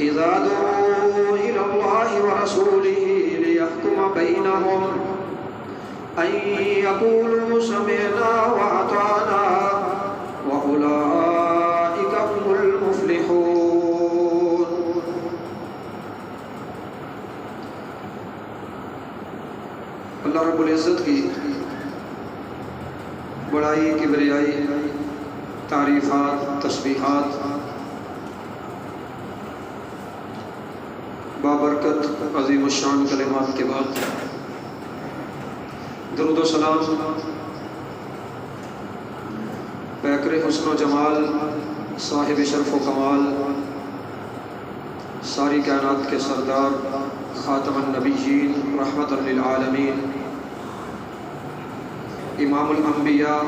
إذا دعوا إلى الله ورسوله ليحكم بينهم أن يقولوا سمعنا وأطعنا وأولئك هم المفلحون۔ اللہ رب العزت کی بڑائی کبریائی تعریفات تسبیحات بابرکت عظیم الشان کلمات کے بعد درود و سلام پیکر حسن و جمال صاحب شرف و کمال ساری کائنات کے سردار خاتم النبیین رحمت للعالمین امام الانبیاء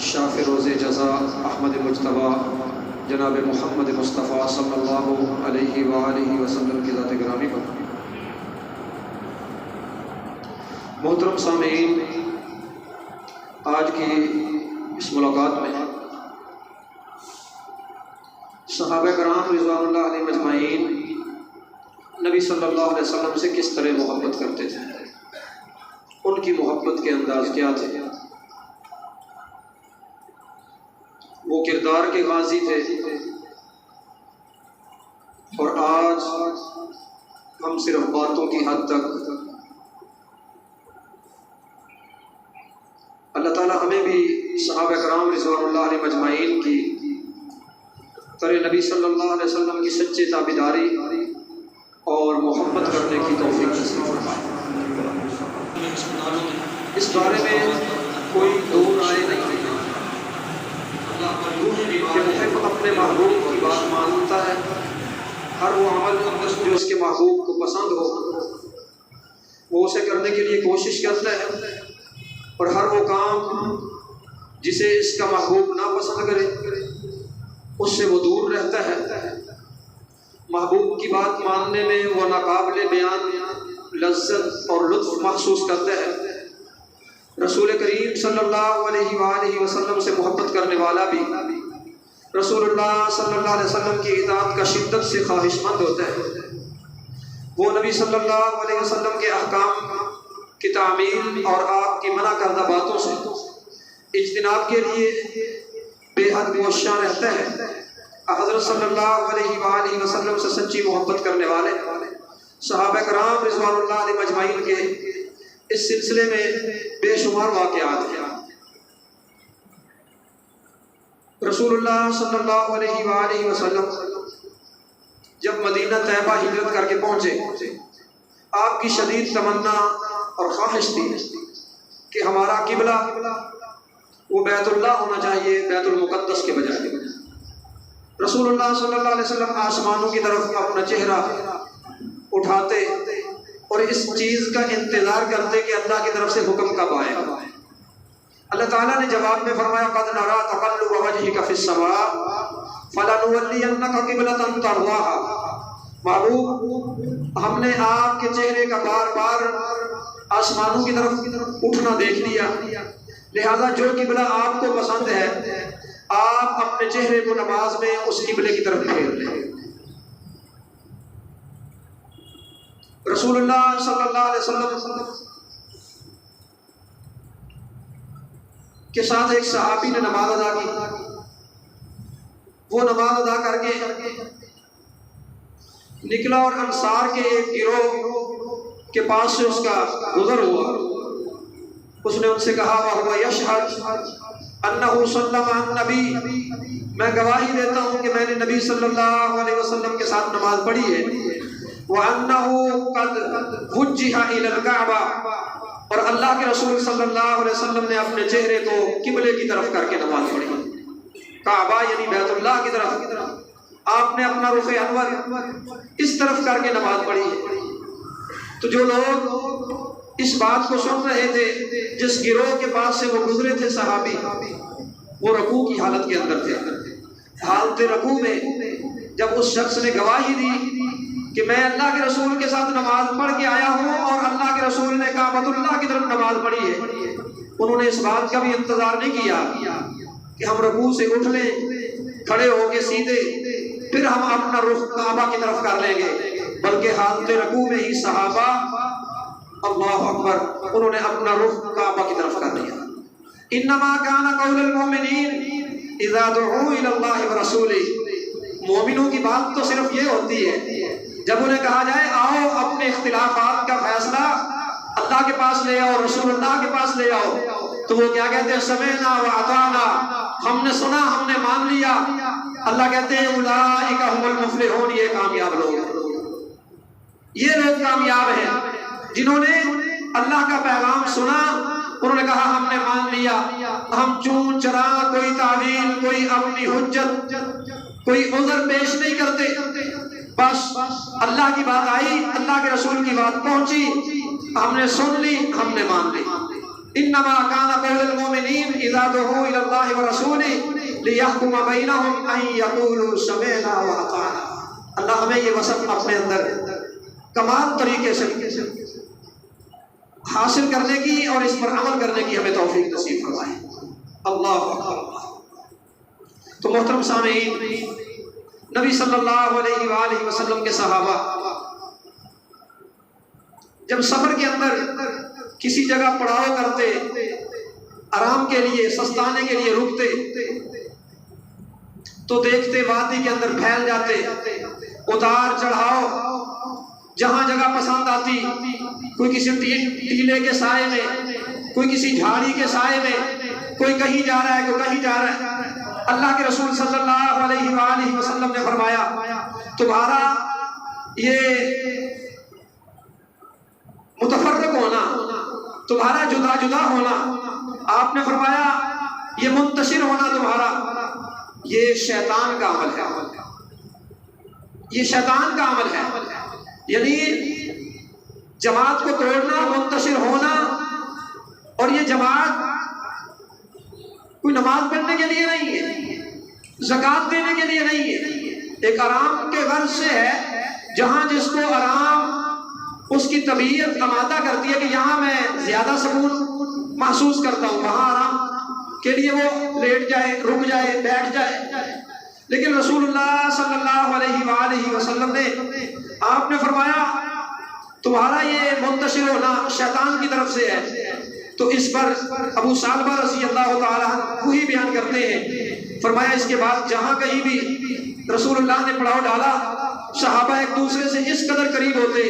شاف روز جزا احمد مجتبیٰ جناب محمد مصطفیٰ صلی اللہ علیہ وآلہ وسلم کی ذات گرامی پر محترم سامعین، آج کی اس ملاقات میں صحابہ کرام رضوان اللہ علیہ مجمعین نبی صلی اللہ علیہ وسلم سے کس طرح محبت کرتے تھے، ان کی محبت کے انداز کیا تھے، وہ کردار کے غازی تھے، اور آج ہم صرف باتوں کی حد تک اللہ تعالیٰ ہمیں بھی صحابہ کرام رضوان اللہ علیہ مجمعین کی طرح نبی صلی اللہ علیہ وسلم کی سچی تابعداری اور محبت کرنے کی توفیق نصیب فرمائے۔ اس بارے میں کوئی دو رائے نہیں ہے کہ محب اپنے محبوب کی بات مانتا ہے، ہر وہ عمل جو اس کے محبوب کو پسند ہو وہ اسے کرنے کے لیے کوشش کرتا ہے، اور ہر وہ کام جسے اس کا محبوب نہ پسند کرے اس سے وہ دور رہتا ہے۔ محبوب کی بات ماننے میں وہ ناقابل بیان لذت اور لطف محسوس کرتا ہے۔ رسول کریم صلی اللہ علیہ وآلہ وسلم سے محبت کرنے والا بھی رسول اللہ صلی اللہ علیہ وسلم کی اطاعت کا شدت سے خواہش مند ہوتا ہے۔ وہ نبی صلی اللہ علیہ وسلم کے احکام کی تعمیل اور آپ کی منع کردہ باتوں سے اجتناب کے لیے بے حد موشاں رہتا ہے۔ حضرت صلی اللہ علیہ وآلہ وسلم سے سچی محبت کرنے والے صحابہ کرام رضوان اللہ علیہ مجمعین کے اس سلسلے میں بے شمار واقعات ہیں۔ رسول اللہ صلی اللہ علیہ وآلہ وسلم جب مدینہ طیبہ ہجرت کر کے پہنچے، آپ کی شدید تمنا اور خواہش تھی کہ ہمارا قبلہ وہ بیت اللہ ہونا چاہیے بیت المقدس کے بجائے۔ رسول اللہ صلی اللہ علیہ وسلم آسمانوں کی طرف اپنا چہرہ اٹھاتے اور اس چیز کا انتظار کرتے کہ اللہ کی طرف سے حکم کب آئے۔ اللہ تعالیٰ نے جواب میں فرمایا قد نرى تقلب وجهك في السماء فلنولينك قبلة ترضاها۔ محبوب، ہم نے آپ کے چہرے کا بار بار آسمانوں کی طرف اٹھنا دیکھ لیا، لہذا جو قبلہ آپ کو پسند ہے آپ اپنے چہرے کو نماز میں اس قبلے کی طرف پھیر لیں۔ رسول اللہ صلی اللہ علیہ وسلم کے ساتھ ایک صحابی نے نماز ادا کی، وہ نماز ادا کر کے نکلا اور انصار کے ایک گروہ کے پاس سے اس کا گزر ہوا۔ اس نے ان سے کہا وَهُوَ يَشْهَدُ أَنَّهُ صَلَّمَ عَلَى النَّبِيِّ، میں گواہی دیتا ہوں کہ میں نے نبی صلی اللہ علیہ وسلم کے ساتھ نماز پڑھی ہے، وَأَنَّهُ قَدْ وُجِّهَ إِلَى الْكَعْبَةِ، اور اللہ کے رسول صلی اللہ علیہ وسلم نے اپنے چہرے کو قبلے کی طرف کر کے نماز پڑھی، کعبہ یعنی بیت اللہ کی طرف آپ نے اپنا رخ انور اس طرف کر کے نماز پڑھی ہے۔ تو جو لوگ اس بات کو سن رہے تھے، جس گروہ کے پاس سے وہ گزرے تھے صحابی، وہ رکوع کی حالت کے اندر تھے۔ حالت رکوع میں جب اس شخص نے گواہی دی کہ میں اللہ کے رسول کے ساتھ نماز پڑھ کے آیا ہوں اور اللہ کے رسول نے کعبۃ اللہ کی طرف نماز پڑھی ہے، انہوں نے اس بات کا بھی انتظار نہیں کیا کہ ہم رکوع سے اٹھ لیں، کھڑے ہو کے سیدھے پھر ہم اپنا رخ کعبہ کی طرف کر لیں گے، بلکہ حالت رکوع میں ہی صحابہ اللہ اکبر انہوں نے اپنا رخ کعبہ کی طرف کر لیا۔ انما کان قول المؤمنین اذا دعوا الی اللہ ورسولہ، مومنوں کی بات تو صرف یہ ہوتی ہے جب انہیں کہا جائے آؤ اپنے اختلافات کا فیصلہ اللہ کے پاس لے آؤ، رسول اللہ کے پاس لے آؤ، تو وہ کیا کہتے ہیں؟ سمعنا واطعنا، ہم نے سنا، ہم نے مان لیا۔ اللہ کہتے ہیں اولئک هم المفلحون، یہ کامیاب لوگ ہیں، یہ لوگ کامیاب ہیں جنہوں نے اللہ کا پیغام سنا، انہوں نے کہا ہم نے مان لیا، ہم چون چرا کوئی تعویل، کوئی اپنی حجت، کوئی عذر پیش نہیں کرتے، بس اللہ کی بات آئی، اللہ کے رسول کی بات پہنچی، ہم نے سن لی، ہم نے مان لی۔ انما کان قول المؤمنین اذا دعوا الی اللہ ورسولہ لیحکم بینہم ان یقولوا سمعنا واطعنا۔ اللہ ہمیں یہ وصف اپنے اندر کمال طریقے سے حاصل کرنے کی اور اس پر عمل کرنے کی ہمیں توفیق نصیب فرمائے۔ اللہ اکبر۔ تو محترم سامعین، نبی صلی اللہ علیہ وآلہ وسلم کے صحابہ جب سفر کے اندر کسی جگہ پڑاؤ کرتے، آرام کے لیے، سستانے کے لیے رکتے، تو دیکھتے وادی کے اندر پھیل جاتے، اتار چڑھاؤ جہاں جگہ پسند آتی، کوئی کسی ٹیلے کے سائے میں، کوئی کسی جھاڑی کے سائے میں، کوئی کہیں جا رہا ہے، کوئی کہیں جا رہا ہے۔ اللہ کے رسول صلی اللہ علیہ وآلہ وسلم نے فرمایا تمہارا یہ متفرق ہونا، تمہارا جدا جدا ہونا، آپ نے فرمایا یہ منتشر ہونا تمہارا، یہ شیطان کا عمل ہے، یہ شیطان کا عمل ہے۔ یعنی جماعت کو توڑنا، منتشر ہونا، اور یہ جماعت کوئی نماز پڑھنے کے لیے نہیں ہے، زکوٰۃ دینے کے لیے نہیں ہے، ایک آرام کے غرض سے ہے، جہاں جس کو آرام اس کی طبیعت آمادہ کرتی ہے کہ یہاں میں زیادہ سکون محسوس کرتا ہوں، وہاں آرام کے لیے وہ لیٹ جائے، رک جائے، بیٹھ جائے۔ لیکن رسول اللہ صلی اللہ علیہ وآلہ وسلم نے آپ نے فرمایا تمہارا یہ منتشر ہونا شیطان کی طرف سے ہے۔ تو اس پر ابو سالبہ رضی اللہ تعالیٰ عنہ وہی بیان کرتے ہیں، فرمایا اس کے بعد جہاں کہیں بھی رسول اللہ نے پڑاؤ ڈالا، صحابہ ایک دوسرے سے اس قدر قریب ہوتے،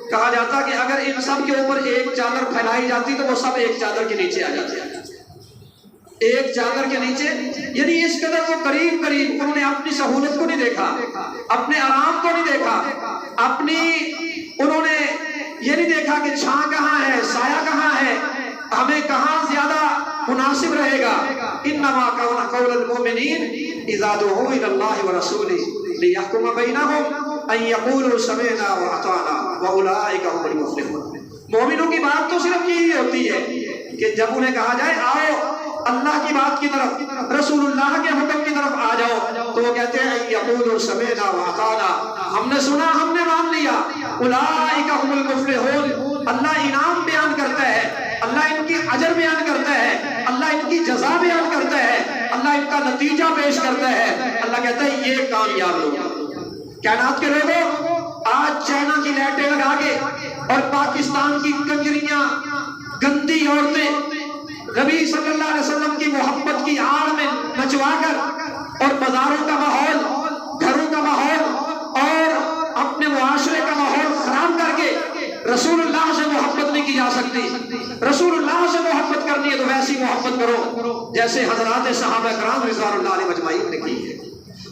کہا جاتا کہ اگر ان سب کے اوپر ایک چادر پھیلائی جاتی تو وہ سب ایک چادر کے نیچے آ جاتے، ایک چادر کے نیچے، یعنی اس قدر وہ قریب قریب، انہوں نے اپنی سہولت کو نہیں دیکھا، اپنے آرام کو نہیں دیکھا، انہوں نے یہ نہیں دیکھا کہ چھاں کہاں ہے، سایہ کہاں ہے، ہمیں کہاں زیادہ مناسب رہے گا۔ انما کان قول المؤمنین اذا دعوا الی اللہ ورسولہ لیحکم بینہم ان یقولوا سمعنا واطعنا واولئک هم المفلحون۔ مومنوں کی بات تو صرف یہی ہوتی ہے کہ جب انہیں کہا جائے آؤ اللہ کی بات کی طرف، رسول اللہ کے حکم کی طرف آ جاؤ، تو وہ کہتے ہیں یقولوا سمعنا واطعنا، ہم نے سنا، ہم نے مان لیا۔ اولئک هم المفلحون، اللہ انعام بیان کرتا ہے، اللہ ان کی اجر بیان کرتا ہے، اللہ ان کی جزا بیان کرتا ہے، اللہ ان کا نتیجہ پیش کرتا ہے۔ اللہ کہتا ہے یہ کامیاب لوگ۔ کائنات کے لوگوں، آج چائنا کی لائٹیں لگا کے اور پاکستان کی کنجریاں، گندی عورتیں نبی صلی اللہ علیہ وسلم کی محبت کی آڑ میں نچوا کر، اور بازاروں کا ماحول، گھروں کا ماحول اور اپنے معاشرے کا ماحول خراب کر کے رسول اللہ سے محبت نہیں کی جا سکتی۔ رسول اللہ سے محبت کرنی ہے تو ویسی محبت کرو جیسے حضرات صحابہ کرام رضوان اللہ علیہ مجمعین نے کی ہے۔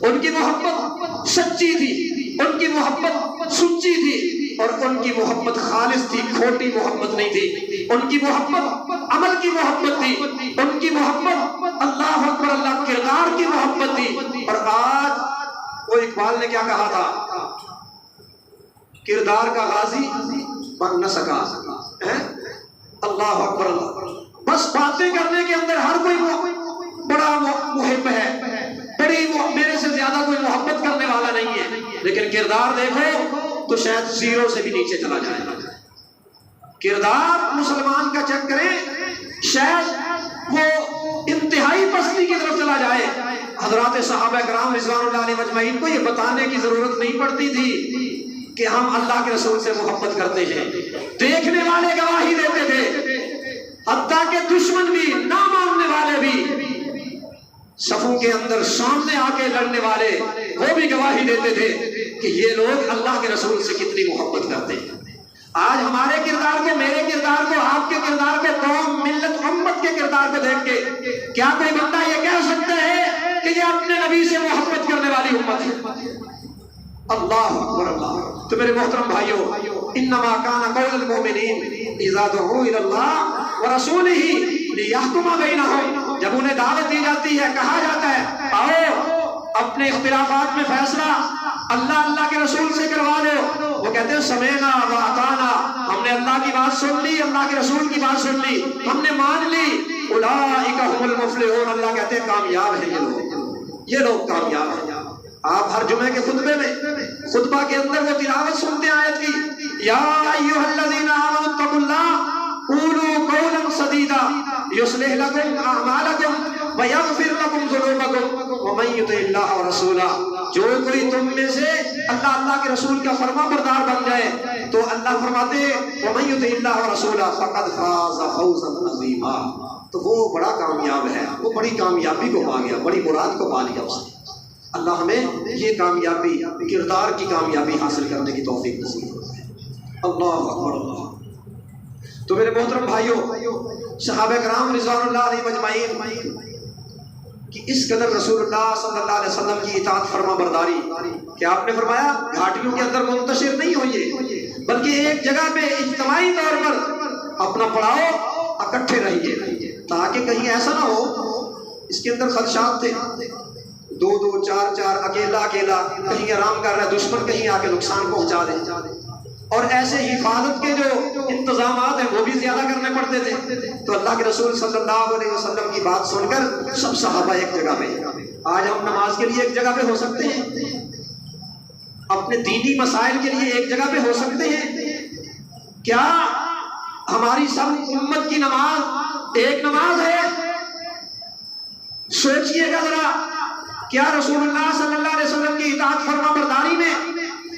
ان کی محبت سچی تھی، ان کی محبت سچی تھی، اور ان کی محبت خالص تھی، کھوٹی محبت نہیں تھی۔ ان کی محبت عمل کی محبت تھی، ان کی محبت اللہ اکبر اللہ کردار کی محبت تھی۔ اور آج وہ اقبال نے کیا کہا تھا، کردار کا غازی بن نہ سکا، اللہ اکبر اللہ۔ بس باتیں کرنے کے اندر ہر کوئی بڑا محب ہے، بڑی میرے سے زیادہ کوئی محبت کرنے والا نہیں ہے، لیکن کردار دیکھو تو شاید زیرو سے بھی نیچے چلا جائے۔ کردار مسلمان کا چیک کریں، شاید وہ انتہائی پستی کی طرف چلا جائے۔ حضرات صحابہ کرام رضوان اللہ علیہ مجمعین کو یہ بتانے کی ضرورت نہیں پڑتی تھی کہ ہم اللہ کے رسول سے محبت کرتے ہیں، دیکھنے والے گواہی دیتے تھے، حتیٰ کہ دشمن بھی، نہ ماننے والے بھی، صفوں کے اندر سامنے آ کے لڑنے والے، وہ بھی گواہی دیتے تھے کہ یہ لوگ اللہ کے رسول سے کتنی محبت کرتے ہیں۔ آج ہمارے کردار کو، میرے کردار کو، آپ کے کردار کو، قوم، ملت، امت کے کردار کو دیکھ کے کیا کوئی بندہ یہ کہہ سکتا ہے کہ یہ اپنے نبی سے محبت کرنے والی امت ہے؟ اللہ اکبر اللہ۔ تو میرے محترم بھائیو، انما کان قول المؤمنین اذا دعوا الی اللہ ورسولہ لیحکم بینہم، جب انہیں دعوت دی جاتی ہے، کہا جاتا ہے آؤ اپنے اختلافات میں فیصلہ اللہ کے رسول سے کروا دو، وہ کہتے ہیں سمعنا و اطعنا، ہم نے اللہ کی بات سن لی، اللہ کے رسول کی بات سن لی، ہم نے مان لی، اولئک هم المفلحون، اللہ کہتے ہیں کامیاب ہیں یہ لوگ کامیاب ہیں۔ آپ ہر جمعے کے خطبے میں، خطبہ کے اندر وہ تلاوت سنتے ہیں آیت کی، یا ایھا الذین آمنوا اتقوا اللہ قولوا قولا سدیدا یصلح لکم اعمالکم ویغفر لکم ذنوبکم ومن یطع اللہ ورسولہ، جو کوئی تم میں سے اللہ کے رسول کا فرما بردار بن جائے تو اللہ فرماتے ہیں ومن یطع اللہ ورسولہ فقد فاز فوزا عظیما، تو وہ بڑا کامیاب ہے، وہ بڑی کامیابی کو پا گیا، بڑی مراد کو پا لیا اس نے۔ اللہ ہمیں یہ کامیابی، کردار کی کامیابی حاصل کرنے کی توفیق نصیب فرمائے۔ اللہ اکبر اللہ۔ تو میرے محترم بھائیوں، صحابہ کرام رضوان اللہ علیہ مجمعین کہ اس قدر رسول اللہ صلی اللہ علیہ وسلم کی اطاعت فرما برداری کہ آپ نے فرمایا گھاٹیوں کے اندر منتشر نہیں ہوئیے بلکہ ایک جگہ پہ اجتماعی طور پر اپنا پڑھاؤ، اکٹھے رہیے، تاکہ کہیں ایسا نہ ہو، اس کے اندر خدشات تھے، دو دو چار چار، اکیلا کہیں آرام کر رہا ہے، دشمن کہیں آ کے نقصان پہنچا دے، اور ایسے حفاظت کے جو انتظامات ہیں وہ بھی زیادہ کرنے پڑتے تھے۔ تو اللہ کے رسول صلی اللہ علیہ وسلم کی بات سن کر سب صحابہ ایک جگہ پہ، آج ہم نماز کے لیے ایک جگہ پہ ہو سکتے ہیں، اپنے دینی مسائل کے لیے ایک جگہ پہ ہو سکتے ہیں، کیا ہماری سب امت کی نماز ایک نماز ہے؟ سوچئے گا ذرا، کیا رسول اللہ صلی اللہ علیہ وسلم کی اطاعت فرما برداری میں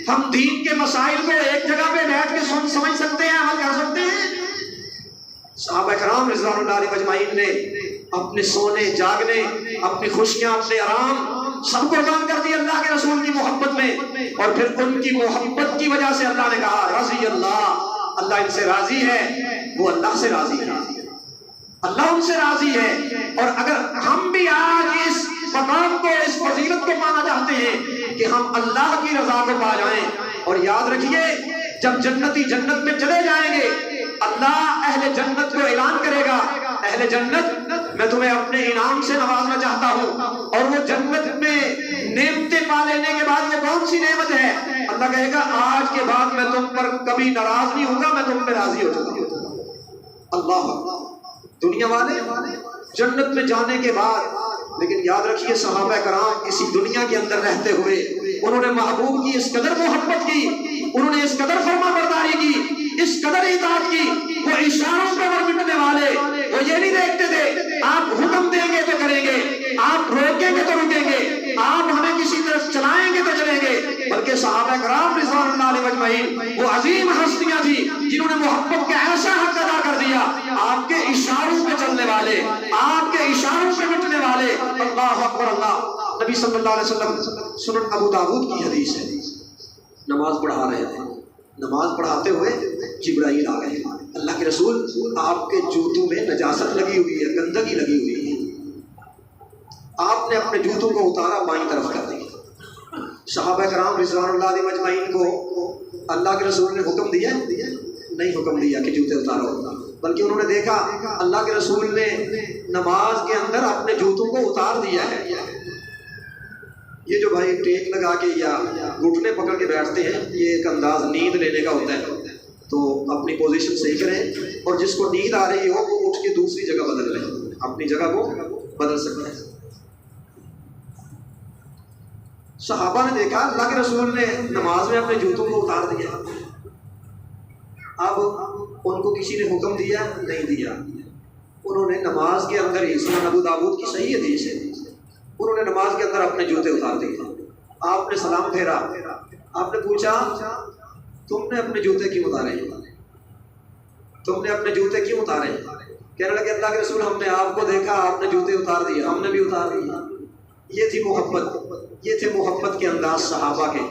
ہم دین کے مسائل کو ایک جگہ پہ بیٹھ کے سمجھ سکتے ہیں، عمل کر سکتے ہیں؟ صحابہ کرام رضوان اللہ علیہ مجمعین نے اپنے سونے جاگنے، اپنی خوشیاں، اپنے آرام سب کو قربان کر دی اللہ کے رسول کی محبت میں، اور پھر ان کی محبت کی وجہ سے اللہ نے کہا رضی اللہ ان سے راضی ہے، وہ اللہ سے راضی ہے، اللہ ان سے راضی ہے۔ اور اگر ہم بھی آج اس مقام کو، اس فضیلت کو پانا چاہتے ہیں کہ ہم اللہ کی رضا کو پا جائیں، اور یاد رکھیے جب جنتی جنت میں چلے جائیں گے اللہ اہل جنت کو اعلان کرے گا اہل جنت میں تمہیں اپنے انعام سے نوازنا چاہتا ہوں، اور وہ جنت میں نعمتیں پا لینے کے بعد وہ کون سی نعمت ہے؟ اللہ کہے گا آج کے بعد میں تم پر کبھی ناراض نہیں ہوں گا، میں تم پہ راضی ہو جاتا ہوں۔ اللہ، دنیا والے جنت میں جانے کے بعد، لیکن یاد رکھیے صحابہ کرام اسی دنیا کے اندر رہتے ہوئے انہوں نے محبوب کی اس قدر محبت کی، انہوں نے اس قدر فرما برداری کی، اس قدر اطاعت کی، وہ اشاروں پہ مٹنے والے، وہ یہ نہیں دیکھتے تھے آپ حکم دیں گے تو کریں گے، آپ روکیں گے تو رکیں گے، آپ ہمیں کسی طرف چلائیں گے تو چلیں گے، بلکہ صحابہ کرام رضوان اللہ علیہ مجمعین وہ عظیم ہستیاں تھیں جنہوں نے محبت کا ایسا حق ادا کر دیا، آپ کے اشاروں پہ چلنے والے، آپ کے اشاروں پہ مٹنے والے۔ اللہ اکبر اللہ۔ نبی صلی اللہ علیہ وسلم، سنن ابو داؤد کی حدیث ہے، نماز پڑھا رہے تھے، نماز پڑھاتے ہوئے جبرائیل آ گئے، اللہ کے رسول آپ کے جوتوں میں نجاست لگی ہوئی ہے، گندگی لگی ہوئی ہے، آپ نے اپنے جوتوں کو اتارا، بائیں طرف کر دیا۔ صحابہ کرام رضوان اللہ علیہ مجمعین کو اللہ کے رسول نے حکم دیا نہیں حکم دیا کہ جوتے اتارو، بلکہ انہوں نے دیکھا اللہ کے رسول نے نماز کے اندر اپنے جوتوں کو اتار دیا ہے۔ یہ جو بھائی ٹیک لگا کے یا گھٹنے پکڑ کے بیٹھتے ہیں، یہ ایک انداز نیند لینے کا ہوتا ہے، تو اپنی پوزیشن صحیح کریں، اور جس کو نیند آ رہی ہو وہ اٹھ کے دوسری جگہ بدل لیں، اپنی جگہ کو بدل سکتے ہیں۔ صحابہ نے دیکھا اللہ کے رسول نے نماز میں اپنے جوتوں کو اتار دیا، اب ان کو کسی نے حکم دیا نہیں دیا، انہوں نے نماز کے اندر ہی، سنن ابو داؤد کی صحیح حدیث ہے، انہوں نے نماز کے اندر اپنے جوتے اتار دیے. آپ نے سلام پھیرا. آپ نے پوچھا تم نے اپنے جوتے کیوں اتارے؟ تم نے اپنے جوتے کیوں اتارے؟ کہنے لگے اللہ کے رسول ہم نے آپ کو دیکھا آپ نے جوتے اتار دیے، ہم نے بھی اتار دیے. یہ تھی محبت، یہ تھے محبت کے انداز صحابہ کے.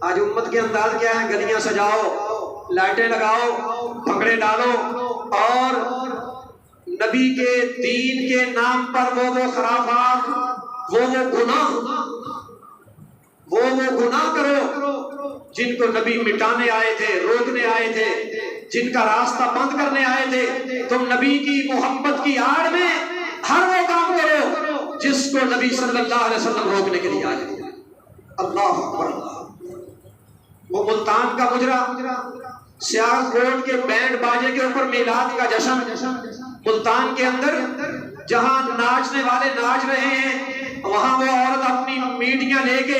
آج امت کے انداز کیا ہے؟ گلیاں سجاؤ، لائٹیں لگاؤ، بھنگڑے ڈالو اور نبی کے دین کے نام پر وہ خرافات، وہ گناہ کرو جن کو نبی مٹانے آئے تھے، روکنے آئے تھے، جن کا راستہ بند کرنے آئے تھے. تم نبی کی محبت کی آڑ میں ہر وہ کام کرو جس کو نبی صلی اللہ علیہ وسلم روکنے کے لیے آئے تھے. اللہ اکبر. وہ ملتان کا مجرا، سیاہ کوٹ کے بینڈ باجے کے اوپر میلاد کا جشن، ملتان کے اندر جہاں ناچنے والے ناچ رہے ہیں وہاں وہ عورت اپنی میڈیاں لے کے،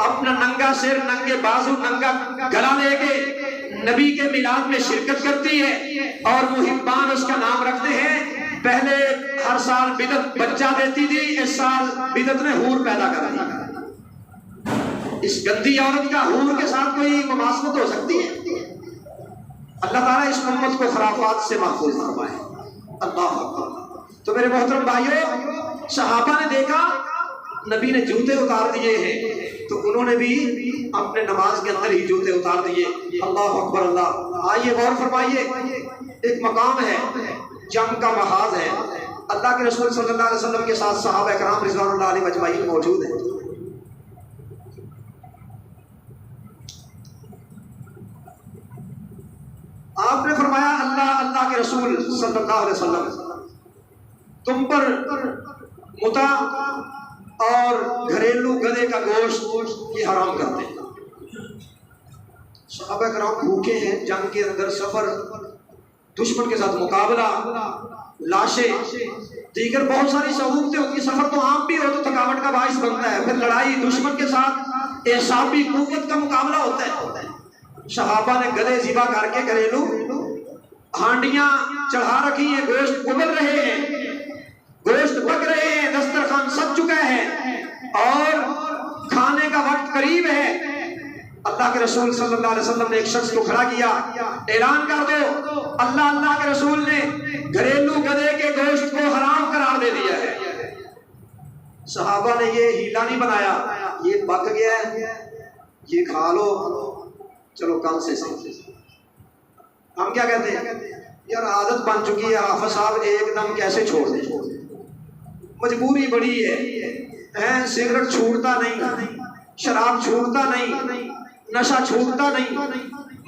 اپنا ننگا سر، ننگے بازو، ننگا گلا لے کے نبی کے میلاد میں شرکت کرتی ہے اور محبان اس کا نام رکھتے ہیں. پہلے ہر سال بدعت بچہ دیتی تھی، اس سال بدعت نے حور پیدا کر دی. اس گندی عورت کا حور کے ساتھ کوئی مماثلت ہو سکتی ہے؟ اللہ تعالیٰ اس امت کو خرافات سے محفوظ فرمائے. اللہ اکبر. تو میرے محترم بھائیو، صحابہ نے دیکھا نبی نے جوتے اتار دیے ہیں تو انہوں نے بھی اپنے نماز کے اندر ہی جوتے اتار دیے. اللہ اکبر. اللہ. آئیے غور فرمائیے، ایک مقام ہے، جنگ کا محاذ ہے. اللہ کے رسول صلی اللہ علیہ وسلم کے ساتھ صحابہ کرام رضوان اللہ علیہ اجمعین موجود ہیں. آپ نے فرمایا اللہ کے رسول صلی اللہ علیہ وسلم تم پر متاع اور گھریلو گدے کا گوشت یہ حرام کرتے ہیں. صحابہ کرام بھوکے ہیں، جنگ کے اندر سفر، دشمن کے ساتھ مقابلہ، لاشیں، دیگر بہت ساری سہولتیں ہوتی ہیں. سفر تو عام بھی ہو تو تھکاوٹ کا باعث بنتا ہے، پھر لڑائی دشمن کے ساتھ اعصابی قوت کا مقابلہ ہوتا ہے. صحابہ نے گدے ذبح کر کے گھریلو ہانڈیاں چڑھا رکھی ہیں، گوشت ابل رہے ہیں، گوشت پک رہے ہیں، دسترخوان سج چکا ہے اور کھانے کا وقت قریب ہے. اللہ کے رسول صلی اللہ علیہ وسلم نے ایک شخص کو کھڑا کیا، اعلان کر دو اللہ کے رسول نے گھریلو گدے کے گوشت کو حرام قرار دے دیا ہے. صحابہ نے یہ ہیلا نہیں بنایا، یہ پک گیا ہے یہ کھا لو، چلو کل سے ہم کیا کہتے ہیں یار عادت بن چکی ہے، حافظ صاحب ایک دم کیسے چھوڑ دیں، مجبوری بڑی ہے، سگریٹ چھوڑتا نہیں، شراب چھوڑتا نہیں، نشہ چھوڑتا نہیں،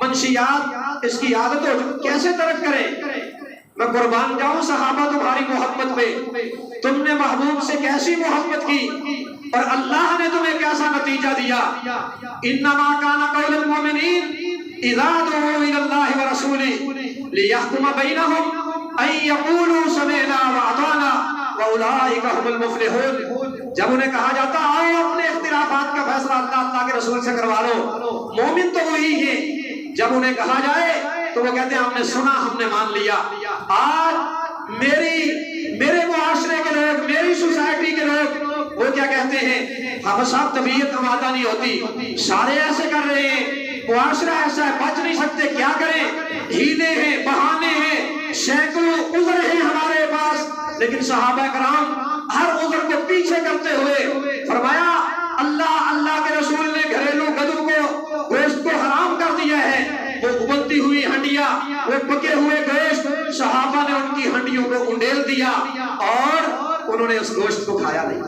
منشیات اس کی عادت ہو چکی، کیسے ترک کریں؟ میں قربان جاؤں صحابہ تمہاری محبت میں، تم نے محبوب سے کیسی محبت کی اور اللہ نے تمہیں کیسا نتیجہ دیا. انما کان قول المؤمنین اذا دعوا الى اللہ ورسولہ لیحکم بینہم ان یقولوا سمعنا واطعنا واولئک هم المفلحون. جب انہیں کہا جاتا آؤ اپنے اختلافات کا فیصلہ اللہ کے رسول سے کروا لو، مومن تو وہی ہے. جب انہیں کہا جائے تو وہ کہتے ہیں ہم نے سنا، ہم نے مان لیا. آج میرے معاشرے کے لوگ، میری سوسائٹی کے لوگ وہ کیا کہتے ہیں حافظ صاحب طبیعت ہمارا نہیں ہوتی، سارے ایسے کر رہے ہیں، معاشرہ ایسا ہے، بچ نہیں سکتے، کیا کریں، ہیلے ہیں، بہانے ہیں، سینکڑوں عذر ہیں ہمارے پاس. لیکن صحابہ کرام ہر عذر کو پیچھے کرتے ہوئے فرمایا اللہ کے رسول نے گھریلو گدوں کو گوشت کو حرام کر دیا ہے. وہ ابلتی ہوئی ہنڈیاں، وہ پکے ہوئے گوشت، صحابہ نے ان کی ہنڈیوں کو انڈیل دیا اور انہوں نے اس گوشت کو کھایا نہیں.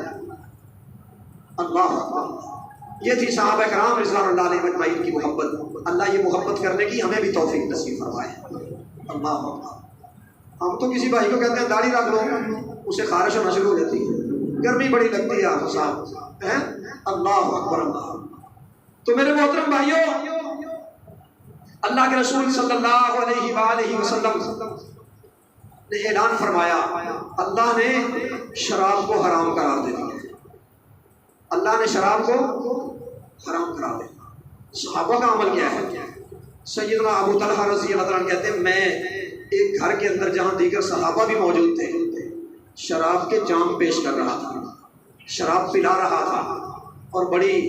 اللہ اکبر. یہ تھی صحابہ کرام رضوان اللہ علیہ اجمعین کی محبت. اللہ یہ محبت کرنے کی ہمیں بھی توفیق نصیب فرمائے. اللہ اکبر. ہم تو کسی بھائی کو کہتے ہیں داڑھی رکھ لو، اسے خارش ہونا شروع ہو جاتی ہے، گرمی بڑی لگتی ہے آپ صاحب. اللہ اکبر. اللہ. تو میرے محترم بھائیوں، اللہ کے رسول صلی اللہ علیہ وآلہ وسلم نے اعلان فرمایا اللہ نے شراب کو حرام قرار دے دیا. اللہ نے شراب کو حرام قرار دے دیا. صحابہ کا عمل کیا ہے؟ سیدنا ابو طلحہ رضی اللہ عنہ کہتے ہیں میں ایک گھر کے اندر جہاں دیگر صحابہ بھی موجود تھے شراب کے جام پیش کر رہا تھا. شراب پلا رہا تھا اور بڑی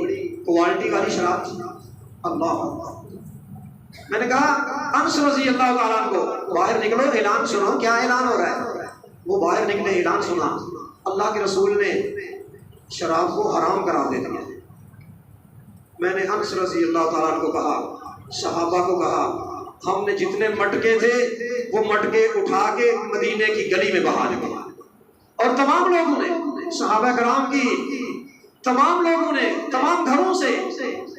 کوالٹی والی شراب تھی. اللہ اکبر. میں نے کہا انس رضی اللہ تعالیٰ عنہ کو باہر نکلو اعلان سنو کیا اعلان ہو رہا ہے. وہ باہر نکلے, اعلان سنا, اللہ کے رسول نے شراب کو حرام قرار دے دیا. میں نے انس رضی اللہ تعالیٰ عنہ کو کہا, صحابہ کو کہا, ہم نے جتنے مٹکے تھے وہ مٹکے اٹھا کے مدینے کی گلی میں بہا دیے. اور تمام لوگوں نے, صحابہ کرام کی تمام لوگوں نے تمام گھروں سے,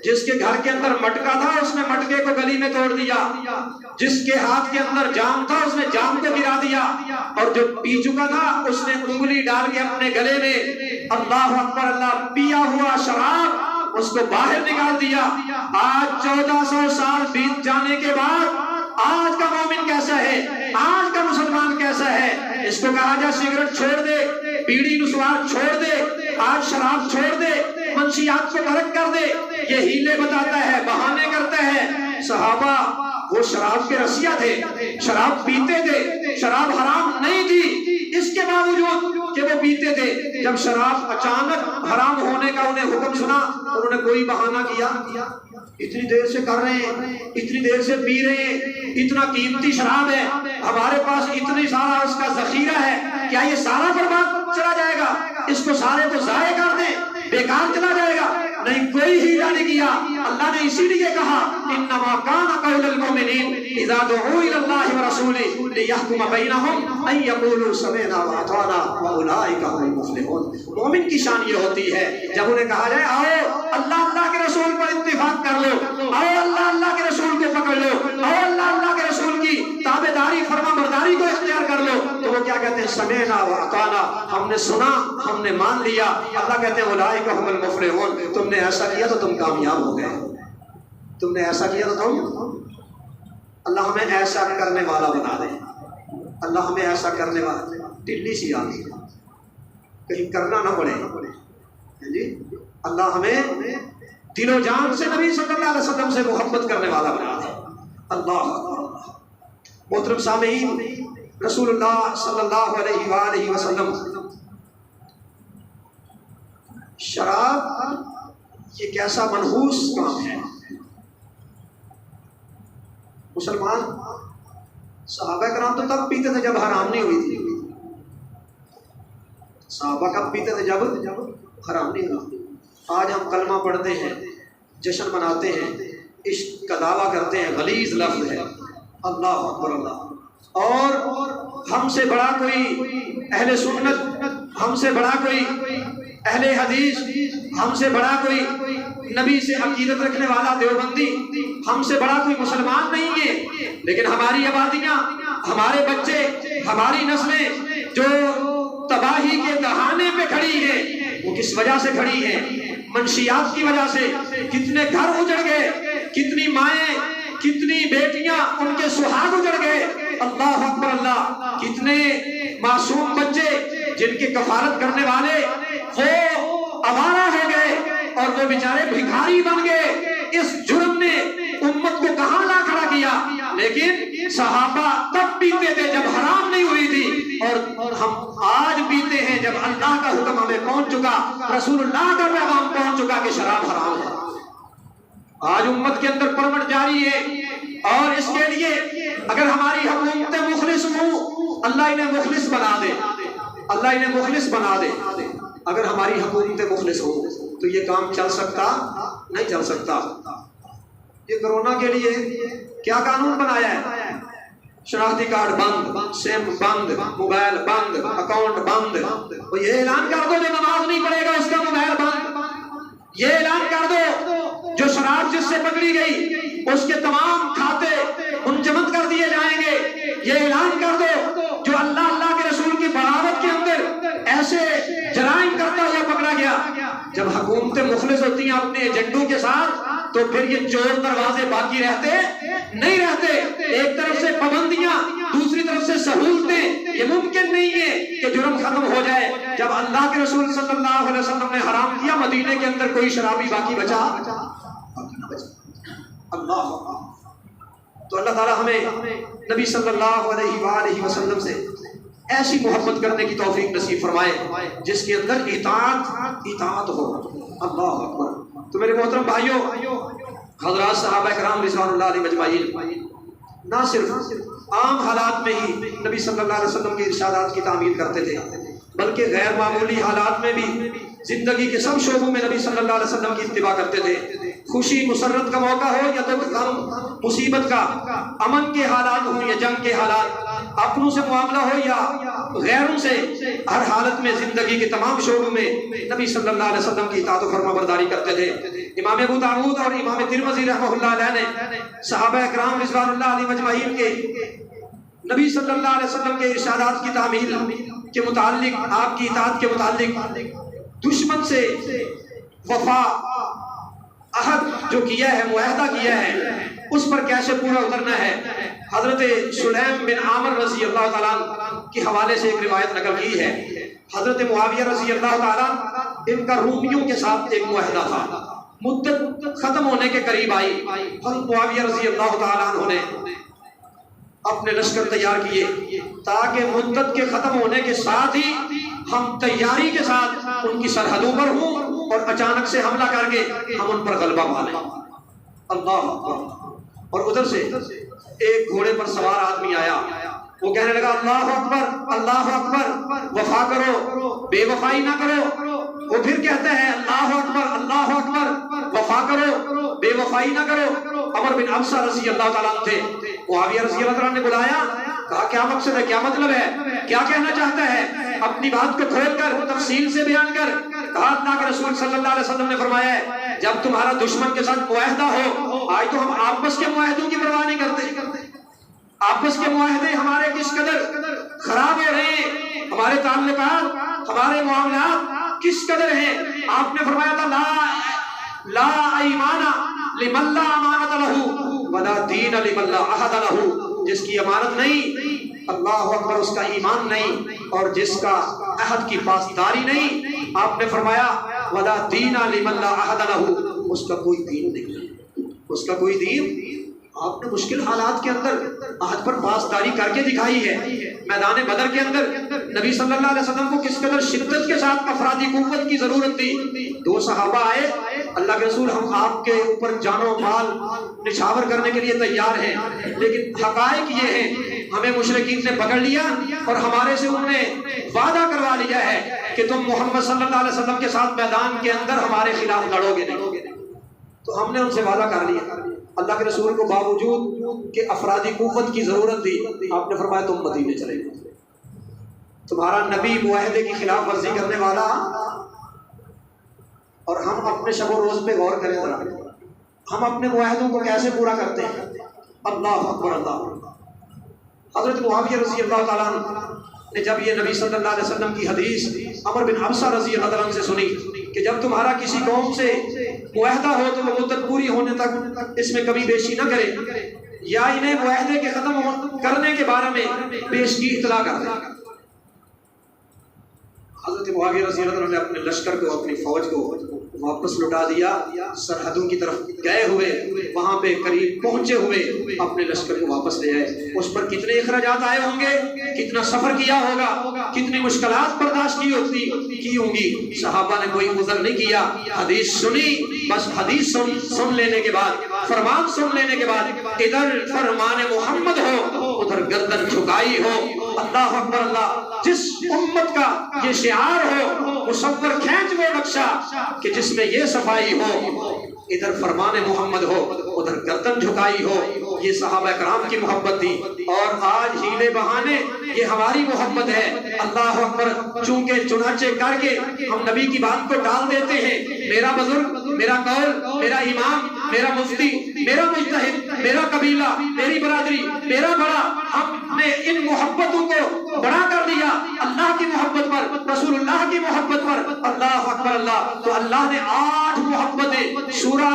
جس کے گھر کے اندر مٹکا تھا اس نے مٹکے کو گلی میں توڑ دیا, جس کے ہاتھ کے اندر جام تھا اس نے جام کو گرا دیا, اور جو پی چکا تھا اس نے انگلی ڈال کے اپنے گلے میں اللہ اکبر اللہ پیا ہوا شراب اس کو باہر نکال دیا. آج 1400 سال بیت جانے کے بعد آج کا مومن کیسا ہے, آج کا مسلمان کیسا ہے. اس کو کہا جائے سگریٹ چھوڑ دے, بیڑی نسوار چھوڑ دے, آج شراب چھوڑ دے, منشیات کو ترک کر دے, یہ ہیلے بتاتا ہے, بہانے کرتا ہے. صحابہ وہ شراب کے رسیا تھے, شراب پیتے تھے, شراب حرام نہیں تھی, اس کے باوجود کہ وہ پیتے تھے. جب شراب اچانک حرام ہونے کا انہیں حکم سنا انہوں نے کوئی بہانہ کیا, اتنی دیر سے کر رہے ہیں, اتنی دیر سے پی رہے ہیں, اتنا قیمتی شراب ہے, ہمارے پاس اتنی سارا اس کا ذخیرہ ہے, کیا یہ سارا برباد چلا جائے گا, اس کو سارے کو ضائع کر دیں, بیکار چلا جائے گا. نہیں, کوئی ہیلا نہیں کیا. اللہ نے اسی لیے کہا انما کان قول المؤمنین اذا دعوا الى اللہ ورسولہ لیحکم بینہم ان یقولوا سمعنا واطعنا واولئک هم المفلحون. مومن کی شان یہ ہوتی ہے جب انہیں کہا جائے آؤ اللہ کے رسول پر اتفاق کر لو, آؤ اللہ کے رسول کو پکڑ لو, آؤ اللہ کے رسول کی تابعداری فرما برداری کو اختیار کر لو, تو وہ کیا کہتے ہیں سمعنا واطعنا, ہم نے سنا ہم نے مان لیا. اللہ کہتے ہیں اولئک هم المفلحون. تم نے ایسا کیا تو تم کامیاب ہو گئے, تم نے ایسا کیا تو تم, اللہ ہمیں ایسا کرنے والا بنا دے, اللہ ہمیں ایسا کرنے والا, ٹلی سی آتی کہیں کرنا نہ پڑے جی. اللہ ہمیں دل و جان سے نبی صلی اللہ علیہ وسلم سے محبت کرنے والا بنا دے. اللہ محترم سامعین, رسول اللہ صلی اللہ علیہ وآلہ وسلم, شراب یہ کیسا منحوس کام ہے. مسلمان صحابہ کرام تو تب پیتے تھے جب حرام نہیں ہوئی تھی. صحابہ کب پیتے تھے جب حرام نہیں ہوئی. آج ہم کلمہ پڑھتے ہیں, جشن مناتے ہیں, عشق کا دعویٰ کرتے ہیں, غلیظ لفظ ہے اللہ اکبر اللہ. اور ہم سے بڑا کوئی اہل سنت, ہم سے بڑا کوئی اہل حدیث, ہم سے بڑا کوئی نبی سے عقیدت رکھنے والا دیوبندی, ہم سے بڑا کوئی مسلمان نہیں ہے. لیکن ہماری آبادیاں, ہمارے بچے, ہماری نسلیں جو تباہی کے دہانے پہ کھڑی ہیں وہ کس وجہ سے کھڑی ہیں؟ منشیات کی وجہ سے. کتنے گھر اجڑ گئے, کتنی مائیں, کتنی بیٹیاں, ان کے سہاگ اجڑ گئے. اللہ اکبر اللہ. کتنے معصوم بچے جن کی کفالت کرنے والے وہ آوارہ ہو گئے اور وہ بیچارے بھکاری بن گئے. اس جرم نے امت کو کہاں لا کھڑا کیا. لیکن صحابہ تب پیتے تھے جب حرام نہیں ہوئی تھی, اور ہم آج پیتے ہیں جب اللہ کا حکم ہمیں پہنچ چکا, رسول اللہ کا پیغام پہنچ چکا کہ شراب حرام ہے. آج امت کے اندر پرمٹ جاری ہے, اور اس کے لیے اگر ہماری حکومت مخلص ہوں اللہ انہیں مخلص بنا دے, اللہ انہیں مخلص بنا دے. اگر ہماری حکومت مخلص ہو تو یہ کام چل سکتا نہیں چل سکتا. یہ کرونا کے لیے کیا قانون بنایا ہے؟ شناختی کارڈ بند, سم بند, موبائل بند, اکاؤنٹ بند. یہ اعلان کر دو جو نماز نہیں پڑھے گا اس کا موبائل بند. یہ اعلان کر دو جو شراب جس سے پکڑی گئی اس کے تمام کھاتے منجمد کر دیے جائیں گے. یہ اعلان کر دو جو اللہ کے رسول کی بغاوت کے اندر ایسے جرائم کرتا ہوا پکڑا گیا. جب حکومتیں مخلص ہوتی ہیں اپنے ایجنڈوں کے ساتھ تو پھر یہ چور دروازے باقی رہتے نہیں رہتے. ایک طرف سے پابندیاں, دوسری طرف سے سہولتیں. یہ ممکن نہیں ہے کہ جرم ختم ہو جائے. جب اللہ کے رسول صلی اللہ علیہ وسلم نے حرام کیا, مدینے کے اندر کوئی شرابی باقی بچا اللہ. تو اللہ تعالیٰ ہمیں نبی صلی اللہ علیہ وآلہ وسلم سے ایسی محبت کرنے کی توفیق نصیب فرمائے جس کے اندر اطاعت ہو۔ اللہ اکبر۔ تو میرے محترم بھائیوں، حضرات صحابہ کرام رضوان اللہ علیہم اجمعین نہ صرف عام حالات میں ہی نبی صلی اللہ علیہ وسلم کے ارشادات کی تعمیل کرتے تھے، بلکہ غیر معمولی حالات میں بھی زندگی کے سب شعبوں میں نبی صلی اللہ علیہ وسلم کی اتباع کرتے تھے۔ خوشی مسرت کا موقع ہو یا تو غم مصیبت کا، امن کے حالات ہوں یا جنگ کے حالات، اپنوں سے معاملہ ہو یا غیروں سے، ہر حالت میں زندگی کے تمام شعبوں میں نبی صلی اللہ علیہ وسلم کی اطاعت و فرما برداری کرتے تھے۔ امام ابو داؤد اور امام ترمذی رحمہ اللہ علیہ نے صحابہ اکرام رضوان اللہ علیہم اجمعین کے نبی صلی اللہ علیہ وسلم کے ارشادات کی تعمیل کے متعلق، آپ کی اطاعت کے متعلق دشمن سے وفا عہد جو کیا ہے، معاہدہ کیا ہے، اس پر کیسے پورا اترنا ہے، حضرت سلیم بن عامر رضی اللہ تعالیٰ کے حوالے سے ایک روایت نقل کی ہے۔ حضرت معاویہ رضی اللہ تعالیٰ، ان کا رومیوں کے ساتھ ایک معاہدہ تھا، مدت ختم ہونے کے قریب آئی، حضرت معاویہ رضی اللہ تعالیٰ عنہ نے اپنے لشکر تیار کیے تاکہ مدت کے ختم ہونے کے ساتھ ہی ہم تیاری کے ساتھ ان کی سرحدوں پر ہوں اور اچانک سے حملہ کر کے ہم ان پر غلبہ پا لیں۔ اللہ اکبر۔ اور ادھر سے ایک گھوڑے پر سوار آدمی آیا، وہ کہنے لگا اللہ اکبر اللہ اکبر، وفا کرو، بے وفائی نہ کرو۔ وہ پھر کہتے ہیں اللہ اکبر، وفا کرو، بے وفائی نہ کرو۔ عمر بن ابسہ رضی اللہ تعالیٰ عنہ تھے، معاویہ رضی اللہ تعالیٰ نے بلایا، کہا کیا مقصد ہے، کیا مطلب ہے، کیا کہنا چاہتا ہے، اپنی بات کو کھول کر تفصیل سے بیان کر۔ کہا اللہ کے رسول صلی اللہ علیہ وسلم نے فرمایا ہے جب تمہارا دشمن کے ساتھ معاہدہ ہو، آج تو ہم آپس کے معاہدوں کی پرواہ نہیں کرتے، آپس کے معاہدے ہمارے کس قدر خراب ہو رہے ہیں، ہمارے تعلقات، ہمارے معاملات کس قدر ہیں۔ آپ نے فرمایا تھا لا ایمان لمن لا امانت لہ ولا دین لمن لا عہد لہ، جس کی امانت نہیں، اللہ اکبر، اس کا ایمان نہیں، اور جس کا عہد کی پاسداری نہیں، آپ نے فرمایا ولا دین لمن لا عہد لہ، اس کا کوئی دین نہیں، اس کا کوئی دین۔ آپ نے مشکل حالات کے اندر عہد پر پاسداری کر کے دکھائی ہے۔ میدان بدر کے اندر نبی صلی اللہ علیہ وسلم کو کس قدر شدت کے ساتھ افرادی قوت کی ضرورت تھی۔ دو صحابہ آئے، اللہ کے رسول ہم آپ کے اوپر جان و مال نچھاور کرنے کے لیے تیار ہیں، لیکن حقائق یہ ہیں ہمیں مشرکین نے پکڑ لیا اور ہمارے سے انہوں نے وعدہ کروا لیا ہے کہ تم محمد صلی اللہ علیہ وسلم کے ساتھ میدان کے اندر ہمارے خلاف لڑو گے نہیں۔ تو ہم نے ان سے وعدہ کر لیا۔ اللہ کے رسول کو باوجود کہ افرادی قوت کی ضرورت تھی، آپ نے فرمایا تم مدینے چلے گئے، تمہارا نبی معاہدے کی خلاف ورزی کرنے والا، اور ہم اپنے شب و روز پہ غور کریں ذرا، ہم اپنے معاہدوں کو کیسے پورا کرتے ہیں۔ اللہ اکبر اللہ۔ حضرت معاویہ رضی اللہ تعالیٰ عنہ نے جب یہ نبی صلی اللہ علیہ وسلم کی حدیث عمر بن ابسہ رضی اللہ تعالیٰ عنہ سے سنی کہ جب تمہارا کسی قوم سے معاہدہ ہو تو وہ مدت پوری ہونے تک اس میں کبھی بیشی نہ کرے، یا انہیں معاہدے کے ختم کرنے کے بارے میں پیش کی اطلاع کر دے۔ حضرت معاویہ رضی اللہ عنہ نے اپنے لشکر کو، اپنی فوج کو واپس لوٹا دیا، سرحدوں کی طرف گئے ہوئے، وہاں پہ قریب پہنچے ہوئے اپنے لشکر کو واپس لے آئے۔ اس پر کتنے اخراجات آئے ہوں گے، کتنا سفر کیا ہوگا، کتنی مشکلات برداشت کی ہوں گی۔ صحابہ نے کوئی عذر نہیں کیا، حدیث سنی، بس حدیث سن لینے کے بعد، فرمان سن لینے کے بعد ادھر فرمان محمد ہو ادھر گردن جھکائی ہو۔ اللہ اکبر اللہ۔ جس امت کا یہ شعار ہو، مصور کھینچ وہ نقشہ کہ جس میں یہ صفائی ہو، ادھر فرمان محمد ہو ادھر گردن جھکائی ہو، یہ صحابہ کرام کی محبت تھی۔ اور آج ہیلے بہانے یہ ہماری محبت ہے۔ اللہ اکبر۔ چونکہ چنانچہ کر کے ہم نبی کی بات کو ڈال دیتے ہیں، میرا بزرگ، میرا قول، میرا امام، میرا مفتی، میرا مجتہد، میرا قبیلہ، میری برادری، میرا بڑا، ہم نے ان محبتوں کو بڑا کر دیا اللہ کی محبت پر، رسول اللہ کی محبت پر۔ اللہ اکبر اللہ۔ تو اللہ نے 8 محبتیں، سورہ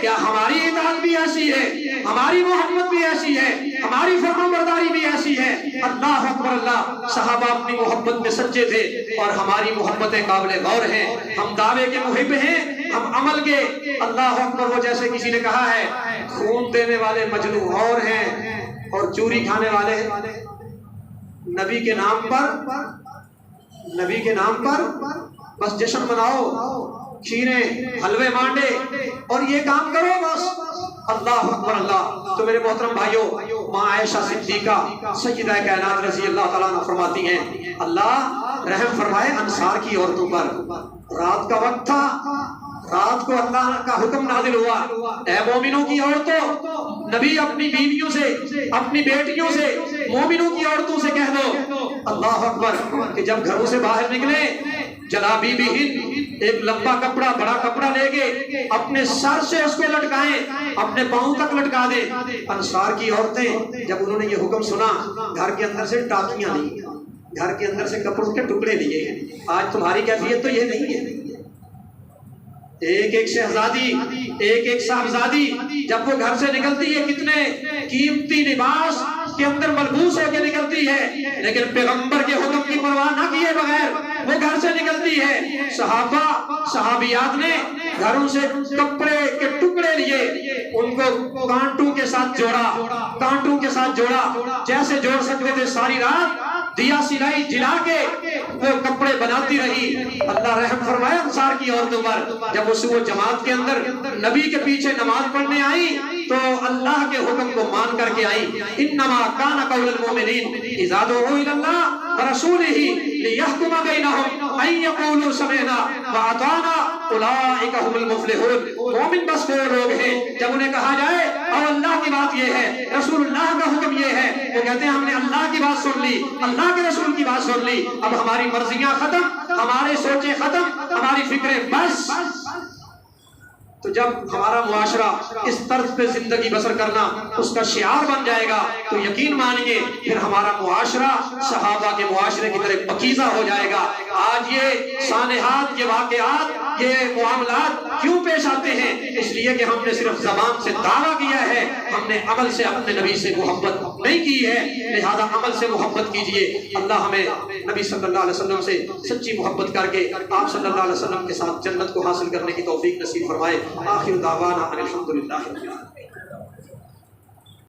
کیا ہماری اطاعت بھی ایسی ہے، ہماری محبت بھی ایسی ہے، ہماری فرمانبرداری بھی ایسی ہے؟ اللہ اکبر اللہ، صحابہ اپنی محبت میں سچے تھے اور ہماری محبتیں قابل غور ہیں، ہم دعوے کے محب ہیں، ہم عمل کے، اللہ اکبر، وہ جیسے کسی نے کہا ہے خون دینے والے مجنو اور ہیں اور چوری کھانے والے نبی کے نام پر بس جشن مناؤ، کھیریں حلوے مانڈے اور یہ کام کرو بس۔ اللہ اکبر اللہ۔ تو میرے محترم بھائیوں، ماں عائشہ صدیقہ سیدہ کائنات رضی اللہ تعالیٰ عنہ فرماتی ہیں اللہ رحم فرمائے انصار کی عورتوں پر۔ رات کا وقت تھا، رات کو اللہ کا حکم نازل ہوا، اے مومنوں کی عورتوں، نبی اپنی بیویوں سے، اپنی بیٹیوں سے، مومنوں کی عورتوں سے کہہ دو اللہ اکبر کہ جب گھروں سے باہر نکلیں جلابی بہن ایک لمبا کپڑا، بڑا کپڑا لے کے اپنے سر سے اس کو لٹکائیں، اپنے پاؤں تک لٹکا دیں۔ انصار کی عورتیں جب انہوں نے یہ حکم سنا، گھر کے اندر سے ٹاکیاں لی، گھر کے اندر سے کپڑوں کے ٹکڑے لیے۔ آج تمہاری کیفیت تو یہ نہیں ہے۔ ایک ایک شہزادی، ایک ایک صاحبزادی جب وہ گھر سے نکلتی ہے کتنے قیمتی لباس کے اندر ملبوس ہو کے نکلتی ہے، لیکن پیغمبر کے حکم کی پرواہ نہ کیے بغیر وہ گھر سے نکلتی ہے۔ صحابیات نے گھروں سے کپڑے کے ٹکڑے لیے، ان کو کانٹوں کے ساتھ جوڑا، جیسے جوڑ سکتے تھے، ساری رات دیا سلائی جلا کے وہ کپڑے بناتی رہی۔ اللہ رحم فرمائے انصار کی عورتوں پر۔ جب وہ صبح جماعت کے اندر نبی کے پیچھے نماز پڑھنے آئی تو اللہ کے حکم کو مان کر کے آئی۔ انما کان قول المؤمنین اذا دعوا الی اللہ ورسولہ لیحکم بینہم ان یقولوا سمعنا واطعنا اولئک هم المفلحون۔ مومن بس وہ لوگ ہیں جب انہیں کہا جائے اور اللہ کی بات یہ ہے، رسول اللہ کا حکم یہ ہے، وہ کہتے ہیں ہم نے اللہ کی بات سن لی، اللہ کے رسول کی بات سن لی، اب ہماری مرضیاں ختم، ہمارے سوچیں ختم، ہماری فکریں بس۔ تو جب ہمارا معاشرہ اس طرز پہ زندگی بسر کرنا اس کا شعار بن جائے گا تو یقین مانیے پھر ہمارا معاشرہ صحابہ کے معاشرے کی طرح پکیزہ ہو جائے گا۔ آج یہ سانحات، یہ واقعات، یہ معاملات کیوں پیش آتے ہیں؟ اس لیے کہ ہم نے صرف زبان سے دعویٰ کیا ہے، ہم نے عمل سے اپنے نبی سے محبت نہیں کی ہے، لہذا عمل سے محبت کیجئے۔ اللہ ہمیں نبی صلی اللہ علیہ وسلم سے سچی محبت کر کے آپ صلی اللہ علیہ وسلم کے ساتھ جنت کو حاصل کرنے کی توفیق نصیب فرمائے۔ آخر دعوانا الحمدللہ۔